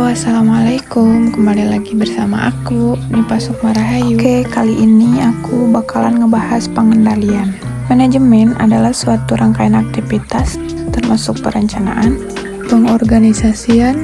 Assalamualaikum. Kembali lagi bersama aku, Nipa Sukma Rahayu. Oke, kali ini aku bakalan ngebahas pengendalian. Manajemen adalah suatu rangkaian aktivitas, termasuk perencanaan, pengorganisasian,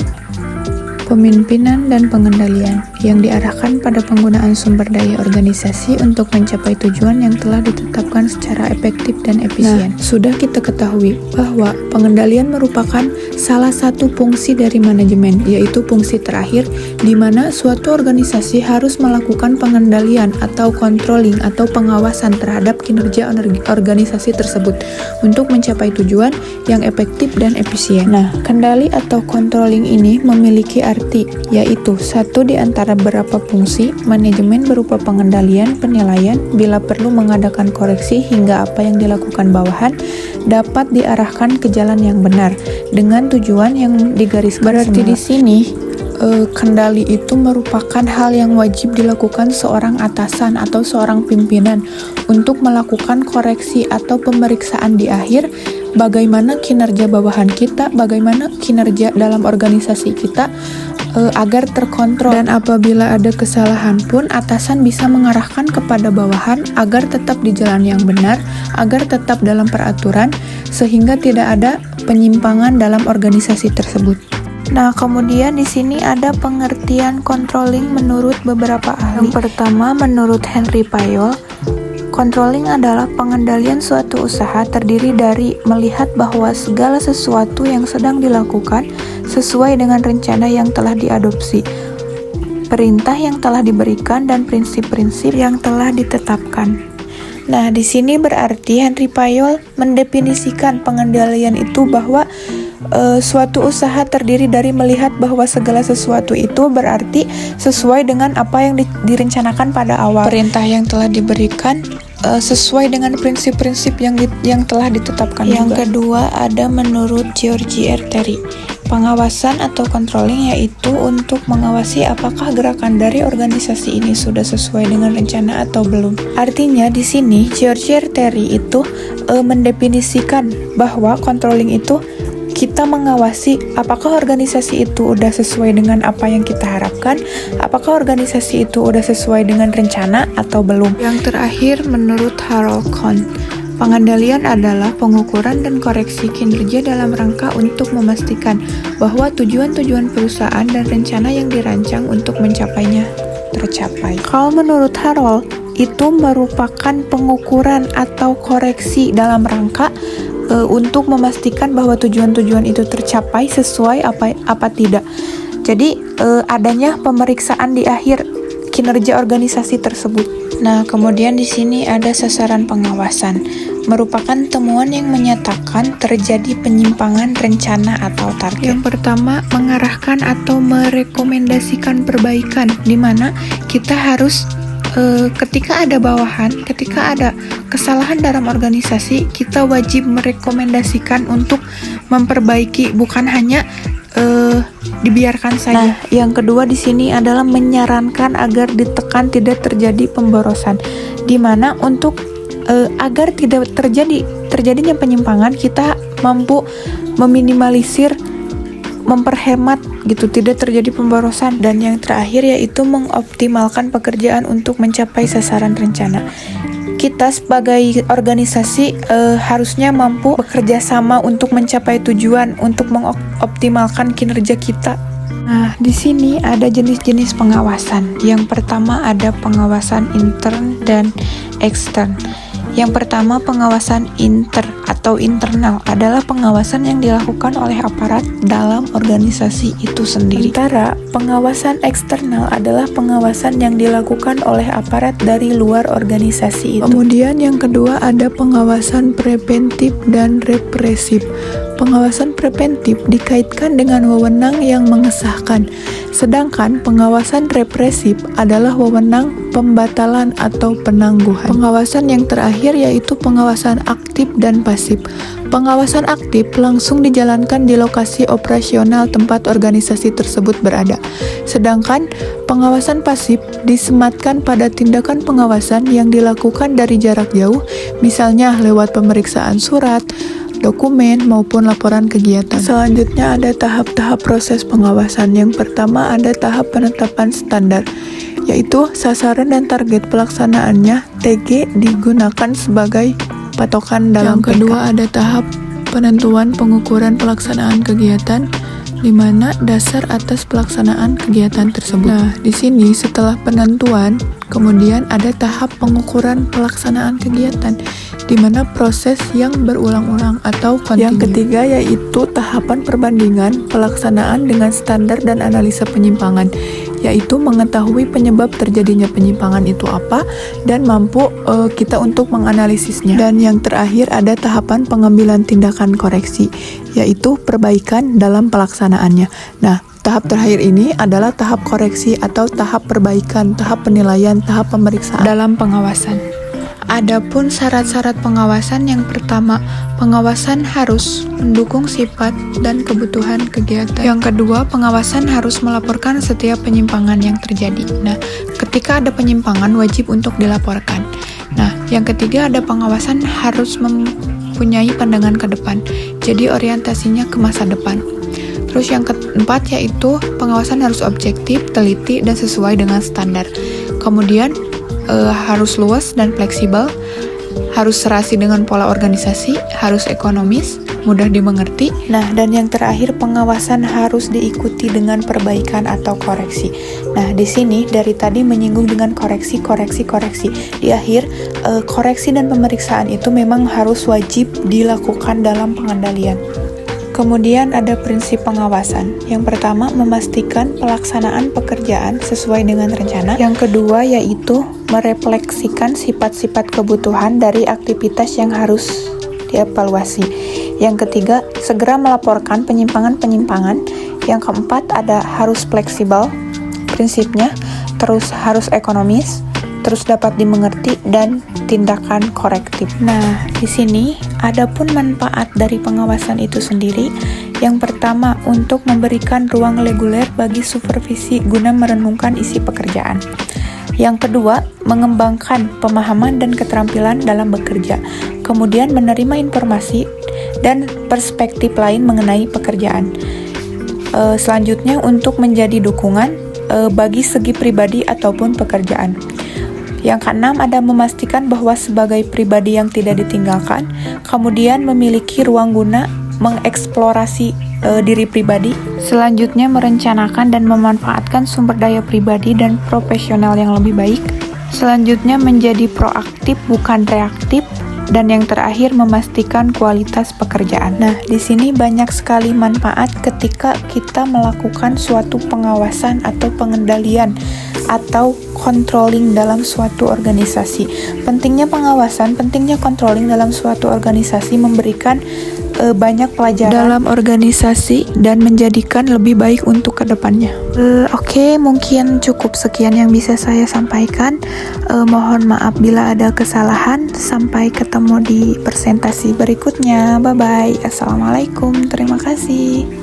pemimpinan, dan pengendalian yang diarahkan pada penggunaan sumber daya organisasi untuk mencapai tujuan yang telah ditetapkan secara efektif dan efisien. Sudah kita ketahui bahwa pengendalian merupakan salah satu fungsi dari manajemen, yaitu fungsi terakhir di mana suatu organisasi harus melakukan pengendalian atau controlling atau pengawasan terhadap kinerja organisasi tersebut untuk mencapai tujuan yang efektif dan efisien. Nah, kendali atau controlling ini memiliki arti, yaitu satu di antara beberapa fungsi manajemen berupa pengendalian, penilaian, bila perlu mengadakan koreksi hingga apa yang dilakukan bawahan dapat diarahkan ke jalan yang benar dengan tujuan yang digariskan. Berarti di sini kendali itu merupakan hal yang wajib dilakukan seorang atasan atau seorang pimpinan untuk melakukan koreksi atau pemeriksaan di akhir bagaimana kinerja bawahan kita, bagaimana kinerja dalam organisasi kita agar terkontrol, dan apabila ada kesalahan pun atasan bisa mengarahkan kepada bawahan agar tetap di jalan yang benar, agar tetap dalam peraturan sehingga tidak ada penyimpangan dalam organisasi tersebut. Nah, kemudian di sini ada pengertian controlling menurut beberapa ahli. Yang pertama, menurut Henry Fayol, controlling adalah pengendalian suatu usaha terdiri dari melihat bahwa segala sesuatu yang sedang dilakukan sesuai dengan rencana yang telah diadopsi, perintah yang telah diberikan, dan prinsip-prinsip yang telah ditetapkan. Nah, di sini berarti Henry Fayol mendefinisikan pengendalian itu bahwa suatu usaha terdiri dari melihat bahwa segala sesuatu itu berarti sesuai dengan apa yang direncanakan pada awal. Perintah yang telah diberikan sesuai dengan prinsip-prinsip yang telah ditetapkan. Yang kedua ada menurut George R. Terry. Pengawasan atau controlling yaitu untuk mengawasi apakah gerakan dari organisasi ini sudah sesuai dengan rencana atau belum. Artinya di sini George R. Terry itu mendefinisikan bahwa controlling itu kita mengawasi apakah organisasi itu udah sesuai dengan apa yang kita harapkan, apakah organisasi itu udah sesuai dengan rencana atau belum. Yang terakhir menurut Harold Kohn, pengendalian adalah pengukuran dan koreksi kinerja dalam rangka untuk memastikan bahwa tujuan-tujuan perusahaan dan rencana yang dirancang untuk mencapainya tercapai. Kalau menurut Harold, itu merupakan pengukuran atau koreksi dalam rangka untuk memastikan bahwa tujuan-tujuan itu tercapai sesuai apa tidak. Jadi adanya pemeriksaan di akhir kinerja organisasi tersebut. Nah, kemudian di sini ada sasaran pengawasan, merupakan temuan yang menyatakan terjadi penyimpangan rencana atau target. Yang pertama, mengarahkan atau merekomendasikan perbaikan, di mana kita harus ketika ada bawahan, ketika ada kesalahan dalam organisasi, kita wajib merekomendasikan untuk memperbaiki, bukan hanya dibiarkan saja. Nah, yang kedua di sini adalah menyarankan agar ditekan tidak terjadi pemborosan, di mana untuk agar tidak terjadinya penyimpangan, kita mampu meminimalisir, memperhemat gitu, tidak terjadi pemborosan. Dan yang terakhir yaitu mengoptimalkan pekerjaan untuk mencapai sasaran rencana. Kita sebagai organisasi harusnya mampu bekerja sama untuk mencapai tujuan, untuk mengoptimalkan kinerja kita. Nah, di sini ada jenis-jenis pengawasan. Yang pertama ada pengawasan intern dan ekstern. Yang pertama, pengawasan atau internal adalah pengawasan yang dilakukan oleh aparat dalam organisasi itu sendiri. Sementara pengawasan eksternal adalah pengawasan yang dilakukan oleh aparat dari luar organisasi itu. Kemudian yang kedua ada pengawasan preventif dan represif. Pengawasan preventif dikaitkan dengan wewenang yang mengesahkan, sedangkan pengawasan represif adalah wewenang pembatalan atau penangguhan. Pengawasan yang terakhir yaitu pengawasan aktif dan pasif. Pengawasan aktif langsung dijalankan di lokasi operasional tempat organisasi tersebut berada, sedangkan pengawasan pasif disematkan pada tindakan pengawasan yang dilakukan dari jarak jauh, misalnya lewat pemeriksaan surat, dokumen, maupun laporan kegiatan. Selanjutnya ada tahap-tahap proses pengawasan. Yang pertama ada tahap penetapan standar, yaitu sasaran dan target pelaksanaannya TG digunakan sebagai patokan dalam PK. Yang kedua ada tahap penentuan pengukuran pelaksanaan kegiatan, di mana dasar atas pelaksanaan kegiatan tersebut. Nah, di sini setelah penentuan, kemudian ada tahap pengukuran pelaksanaan kegiatan, di mana proses yang berulang-ulang atau kontinu. Yang ketiga yaitu tahapan perbandingan pelaksanaan dengan standar dan analisa penyimpangan, yaitu mengetahui penyebab terjadinya penyimpangan itu apa dan mampu kita untuk menganalisisnya. Dan yang terakhir ada tahapan pengambilan tindakan koreksi, yaitu perbaikan dalam pelaksanaannya. Nah, tahap terakhir ini adalah tahap koreksi atau tahap perbaikan, tahap penilaian, tahap pemeriksaan dalam pengawasan. Adapun syarat-syarat pengawasan, yang pertama, pengawasan harus mendukung sifat dan kebutuhan kegiatan. Yang kedua, pengawasan harus melaporkan setiap penyimpangan yang terjadi. Nah, ketika ada penyimpangan wajib untuk dilaporkan. Nah, yang ketiga ada pengawasan harus mempunyai pandangan ke depan. Jadi orientasinya ke masa depan. Terus yang keempat yaitu pengawasan harus objektif, teliti, dan sesuai dengan standar. Kemudian harus luas dan fleksibel, harus serasi dengan pola organisasi, harus ekonomis, mudah dimengerti. Nah, dan yang terakhir pengawasan harus diikuti dengan perbaikan atau koreksi. Nah, di sini dari tadi menyinggung dengan koreksi. Di akhir, koreksi dan pemeriksaan itu memang harus wajib dilakukan dalam pengendalian. Kemudian ada prinsip pengawasan. Yang pertama, memastikan pelaksanaan pekerjaan sesuai dengan rencana. Yang kedua yaitu merefleksikan sifat-sifat kebutuhan dari aktivitas yang harus dievaluasi. Yang ketiga, segera melaporkan penyimpangan-penyimpangan. Yang keempat ada harus fleksibel prinsipnya, terus harus ekonomis, terus dapat dimengerti, dan tindakan korektif. Nah, di sini adapun manfaat dari pengawasan itu sendiri. Yang pertama, untuk memberikan ruang reguler bagi supervisi guna merenungkan isi pekerjaan. Yang kedua, mengembangkan pemahaman dan keterampilan dalam bekerja. Kemudian menerima informasi dan perspektif lain mengenai pekerjaan. Selanjutnya, untuk menjadi dukungan bagi segi pribadi ataupun pekerjaan. Yang keenam ada memastikan bahwa sebagai pribadi yang tidak ditinggalkan, kemudian memiliki ruang guna mengeksplorasi diri pribadi. Selanjutnya merencanakan dan memanfaatkan sumber daya pribadi dan profesional yang lebih baik. Selanjutnya menjadi proaktif bukan reaktif. Dan yang terakhir memastikan kualitas pekerjaan. Nah, di sini banyak sekali manfaat ketika kita melakukan suatu pengawasan atau pengendalian atau controlling dalam suatu organisasi. Pentingnya pengawasan, pentingnya controlling dalam suatu organisasi memberikan banyak pelajaran dalam organisasi dan menjadikan lebih baik untuk kedepannya. Oke, mungkin cukup sekian yang bisa saya sampaikan. Mohon maaf bila ada kesalahan. Sampai ketemu di presentasi berikutnya. Bye-bye. Assalamualaikum. Terima kasih.